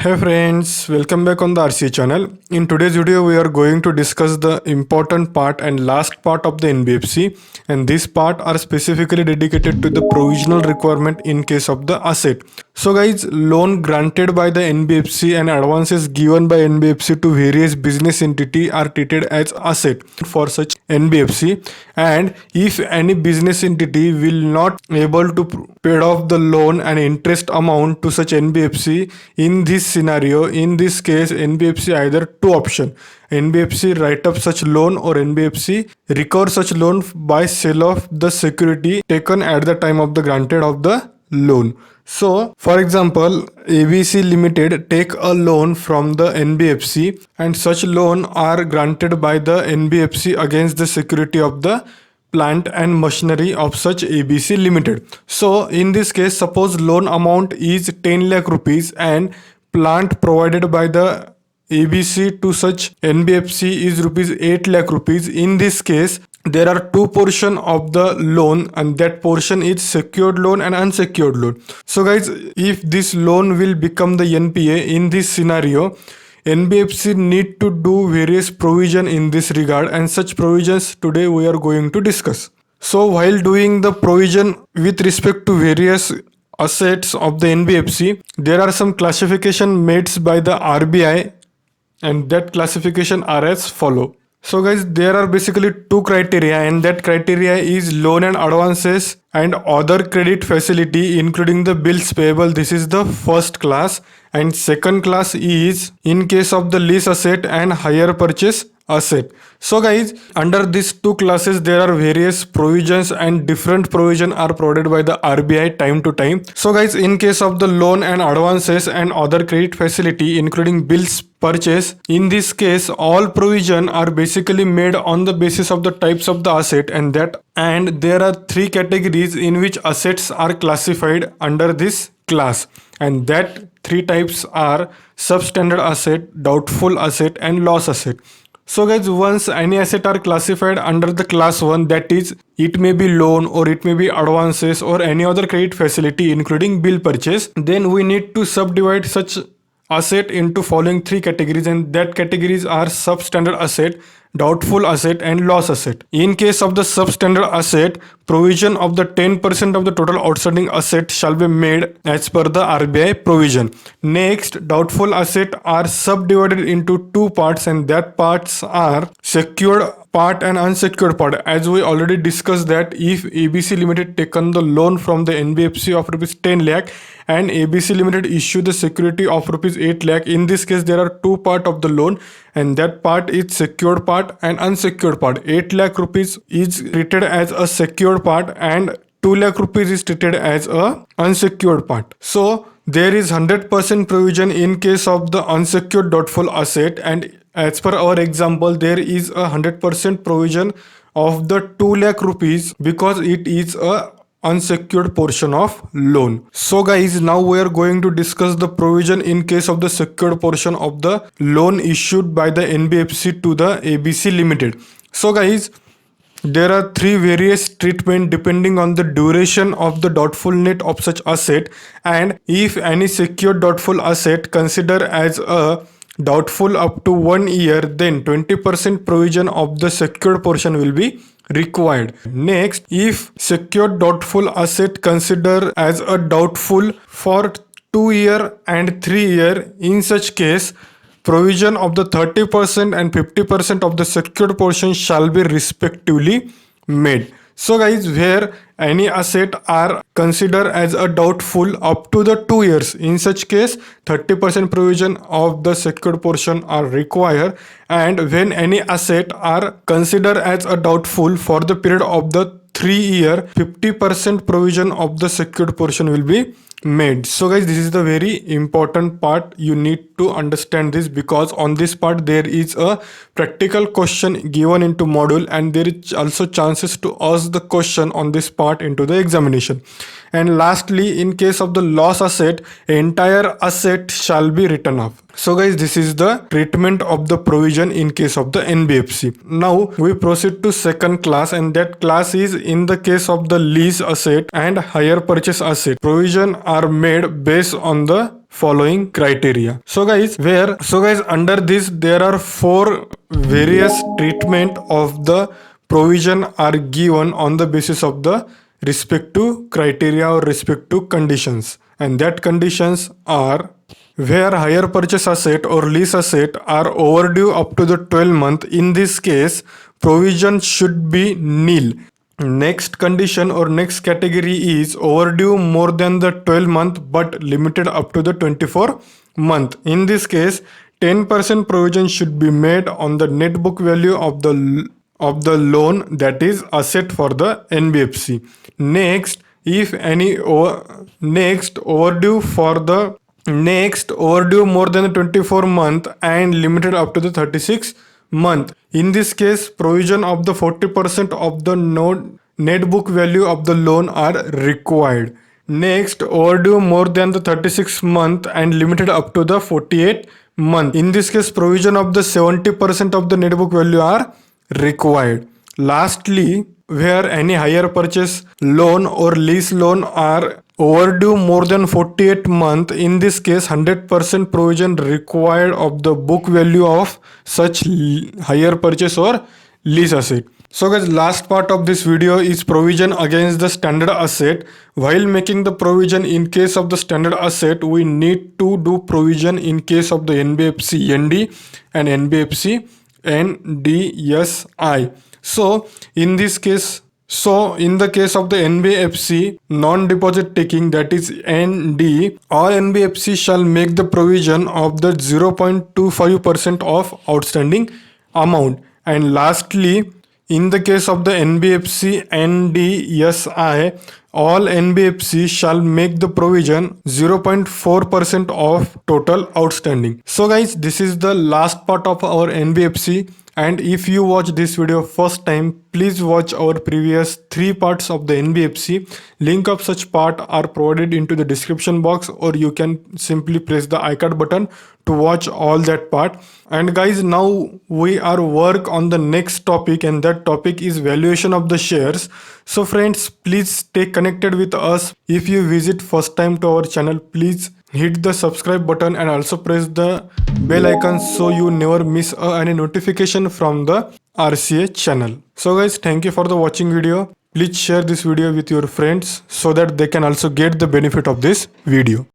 Hey friends, welcome back on the RC channel. In today's video, we are going to discuss the important part and last part of the NBFC, and this part are specifically dedicated to the provisional requirement in case of the asset. So guys, loan granted by the NBFC and advances given by NBFC to various business entity are treated as asset for such NBFC, and if any business entity will not able to pay off the loan and interest amount to such NBFC, in this scenario, in this case, NBFC either two option: NBFC write up such loan or NBFC recover such loan by sale of the security taken at the time of the granted of the loan. So, for example, ABC Limited take a loan from the NBFC, and such loan are granted by the NBFC against the security of the plant and machinery of such ABC Limited. So, in this case, suppose loan amount is 10 lakh rupees and plant provided by the ABC to such NBFC is rupees 8 lakh rupees. In this case, there are two portion of the loan, and that portion is secured loan and unsecured loan. So guys, if this loan will become the NPA, in this scenario, NBFC need to do various provision in this regard, and such provisions today we are going to discuss. So while doing the provision with respect to various assets of the NBFC, there are some classification made by the RBI, and that classification are as follow. So guys, there are basically two criteria, and that criteria is loan and advances and other credit facility including the bills payable. This is the first class, and second class is in case of the lease asset and hire purchase asset. So guys, under these two classes there are various provisions, and different provision are provided by the RBI time to time. So guys, in case of the loan and advances and other credit facility including bills purchase, in this case all provision are basically made on the basis of the types of the asset, and there are three categories in which assets are classified under this class, and that three types are substandard asset, doubtful asset and loss asset. So guys, once any asset are classified under the class 1, that is, it may be loan or it may be advances or any other credit facility including bill purchase, then we need to subdivide such asset into following three categories, and that categories are substandard asset, doubtful asset and loss asset. In case of the substandard asset, provision of the 10% of the total outstanding asset shall be made as per the RBI provision. Next, doubtful asset are subdivided into two parts, and that parts are secured part and unsecured part. As we already discussed that if ABC Limited taken the loan from the NBFC of rupees 10 lakh and ABC Limited issue the security of rupees 8 lakh, in this case there are two part of the loan, and that part is secured part and unsecured part. 8 lakh rupees is treated as a secured part and 2 lakh rupees is treated as a unsecured part. So there is 100% provision in case of the unsecured doubtful asset, and as per our example there is a 100% provision of the 2 lakh rupees because it is a unsecured portion of loan. So guys, now we are going to discuss the provision in case of the secured portion of the loan issued by the NBFC to the ABC Limited. So guys, there are three various treatment depending on the duration of the doubtfulness of such asset, and if any secured doubtful asset considered as a doubtful up to 1 year, then 20% provision of the secured portion will be required. Next, if secured doubtful asset considered as a doubtful for 2 year and 3 year, in such case provision of the 30% and 50% of the secured portion shall be respectively made. So guys, where any asset are considered as a doubtful up to the 2 years, in such case 30% provision of the secured portion are required, and when any asset are considered as a doubtful for the period of the 3 year, 50% provision of the secured portion will be made. So guys, this is the very important part. You need to understand this because on this part there is a practical question given into module, and there is also chances to ask the question on this part into the examination. And lastly, in case of the loss asset, entire asset shall be written off. So guys, this is the treatment of the provision in case of the NBFC. Now we proceed to second class, and that class is in the case of the lease asset and hire purchase asset. Provision are made based on the following criteria. So guys, under this there are four various treatment of the provision are given on the basis of the respective criteria or respective conditions, and that conditions are where hire purchase asset or lease asset are overdue up to the 12 month. In this case, provision should be nil. Next condition or next category is overdue more than the 12 month but limited up to the 24 month. In this case, 10% provision should be made on the net book value of the loan, that is asset for the NBFC. Next, if any next overdue for the next overdue more than 24 month and limited up to the 36 month. In this case, provision of the 40% of the net book value of the loan are required. Next, overdue more than the 36 month and limited up to the 48 month. In this case, provision of the 70% of the net book value are required. Lastly, where any hire purchase loan or lease loan are overdue more than 48 month, in this case 100% provision required of the book value of such hire purchase or lease asset. So guys, last part of this video is provision against the standard asset. While making the provision in case of the standard asset, we need to do provision in case of the NBFC ND and NBFC NDSI. So in the case of the NBFC non-deposit taking, that is ND, all NBFC shall make the provision of the 0.25% of outstanding amount. And lastly, in the case of the NBFC NDSI, all NBFC shall make the provision 0.4% of total outstanding. So guys, this is the last part of our NBFC. And if you watch this video first time, please watch our previous 3 parts of the NBFC. Link of such part are provided into the description box, or you can simply press the iCard button to watch all that part. And guys, now we are work on the next topic, and that topic is valuation of the shares. So friends, please stay connected with us. If you visit first time to our channel, please hit the subscribe button and also press the bell icon so you never miss any notification from the RCA channel. So guys, thank you for the watching video. Please share this video with your friends so that they can also get the benefit of this video.